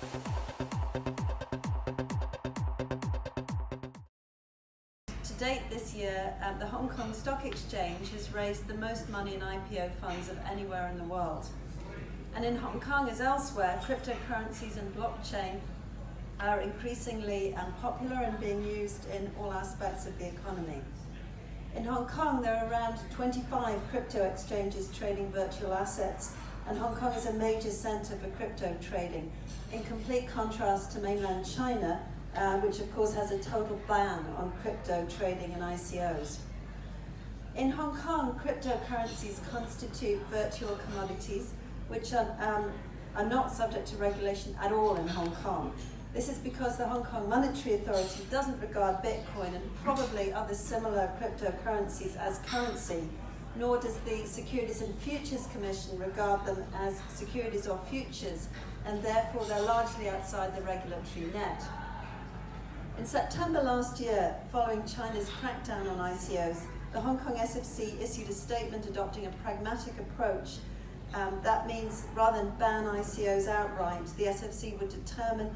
To date this year, the Hong Kong Stock Exchange has raised the most money in IPO funds of anywhere in the world. And in Hong Kong, as elsewhere, cryptocurrencies and blockchain are increasingly popular and being used in all aspects of the economy. In Hong Kong, there are around 25 crypto exchanges trading virtual assets, and Hong Kong is a major centre for crypto trading, in complete contrast to mainland China, which of course has a total ban on crypto trading and ICOs. In Hong Kong, cryptocurrencies constitute virtual commodities which are not subject to regulation at all in Hong Kong. This is because the Hong Kong Monetary Authority doesn't regard Bitcoin and probably other similar cryptocurrencies as currency, nor does the Securities and Futures Commission regard them as securities or futures, and therefore they're largely outside the regulatory net. In September last year, following China's crackdown on ICOs, the Hong Kong SFC issued a statement adopting a pragmatic approach. That means rather than ban ICOs outright, the SFC would determine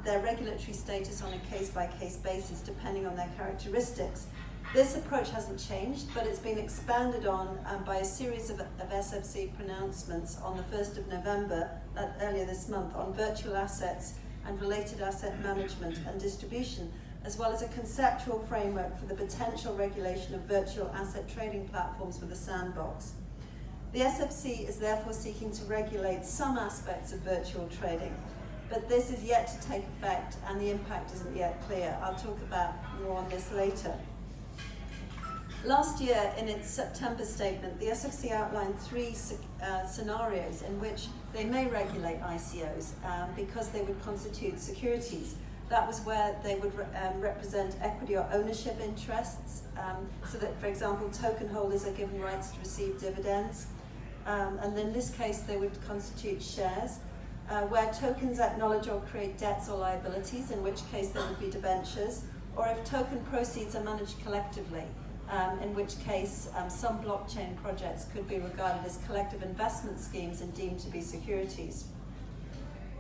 their regulatory status on a case-by-case basis depending on their characteristics. This approach hasn't changed, but it's been expanded on by a series of SFC pronouncements on the 1st of November, earlier this month, on virtual assets and related asset management and distribution, as well as a conceptual framework for the potential regulation of virtual asset trading platforms with a sandbox. The SFC is therefore seeking to regulate some aspects of virtual trading, but this is yet to take effect and the impact isn't yet clear. I'll talk about more on this later. Last year, in its September statement, the SFC outlined three scenarios in which they may regulate ICOs because they would constitute securities. That was where they would represent equity or ownership interests, so that, for example, token holders are given rights to receive dividends. And in this case, they would constitute shares, where tokens acknowledge or create debts or liabilities, in which case there would be debentures, or if token proceeds are managed collectively, in which case some blockchain projects could be regarded as collective investment schemes and deemed to be securities.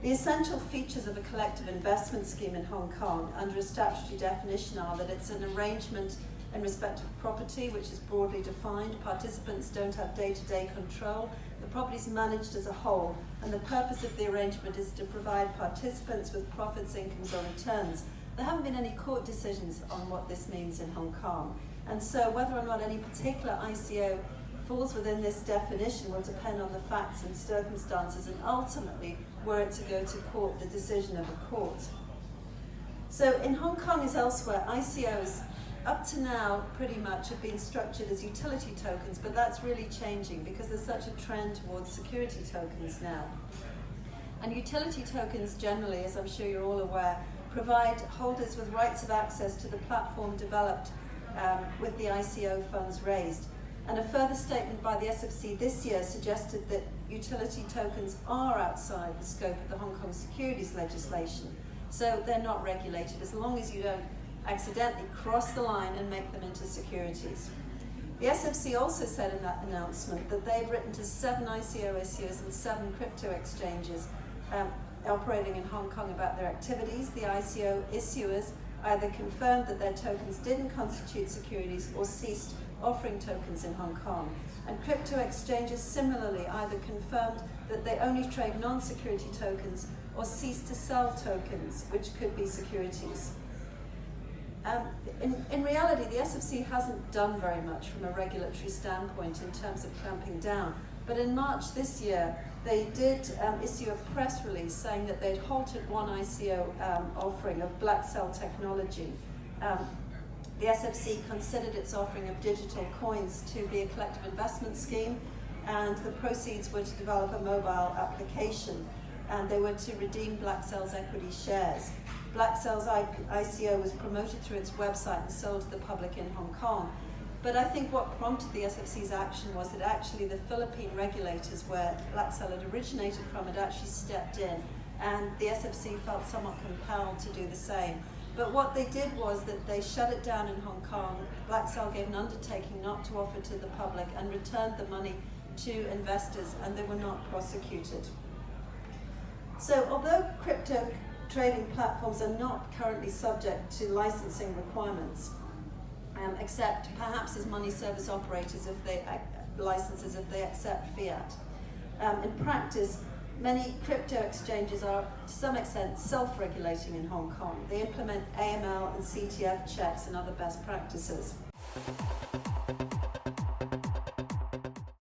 The essential features of a collective investment scheme in Hong Kong under a statutory definition are that it's an arrangement in respect of property, which is broadly defined. Participants don't have day-to-day control. The property is managed as a whole, and the purpose of the arrangement is to provide participants with profits, incomes, or returns. There haven't been any court decisions on what this means in Hong Kong, and so whether or not any particular ICO falls within this definition will depend on the facts and circumstances, and ultimately, were it to go to court, the decision of a court. So in Hong Kong as elsewhere, ICOs up to now pretty much have been structured as utility tokens, but that's really changing because there's such a trend towards security tokens now. And utility tokens generally, as I'm sure you're all aware, provide holders with rights of access to the platform developed with the ICO funds raised. And a further statement by the SFC this year suggested that utility tokens are outside the scope of the Hong Kong securities legislation. So they're not regulated as long as you don't accidentally cross the line and make them into securities. The SFC also said in that announcement that they've written to 7 ICO issuers and 7 crypto exchanges operating in Hong Kong about their activities. The ICO issuers either confirmed that their tokens didn't constitute securities or ceased offering tokens in Hong Kong. And crypto exchanges similarly either confirmed that they only trade non-security tokens or ceased to sell tokens, which could be securities. In reality, the SFC hasn't done very much from a regulatory standpoint in terms of clamping down, but in March this year, they did issue a press release saying that they'd halted one ICO offering of Black Cell technology. The SFC considered its offering of digital coins to be a collective investment scheme, and the proceeds were to develop a mobile application, and they were to redeem Black Cell's equity shares. Black Cell's ICO was promoted through its website and sold to the public in Hong Kong. But I think what prompted the SFC's action was that actually the Philippine regulators, where Black Cell had originated from, had actually stepped in, and the SFC felt somewhat compelled to do the same. But what they did was that they shut it down in Hong Kong. Black Cell gave an undertaking not to offer to the public and returned the money to investors, and they were not prosecuted. So although crypto trading platforms are not currently subject to licensing requirements, except perhaps as money service operators if they licenses if they accept fiat. In practice, many crypto exchanges are to some extent self-regulating in Hong Kong. They implement AML and CTF checks and other best practices.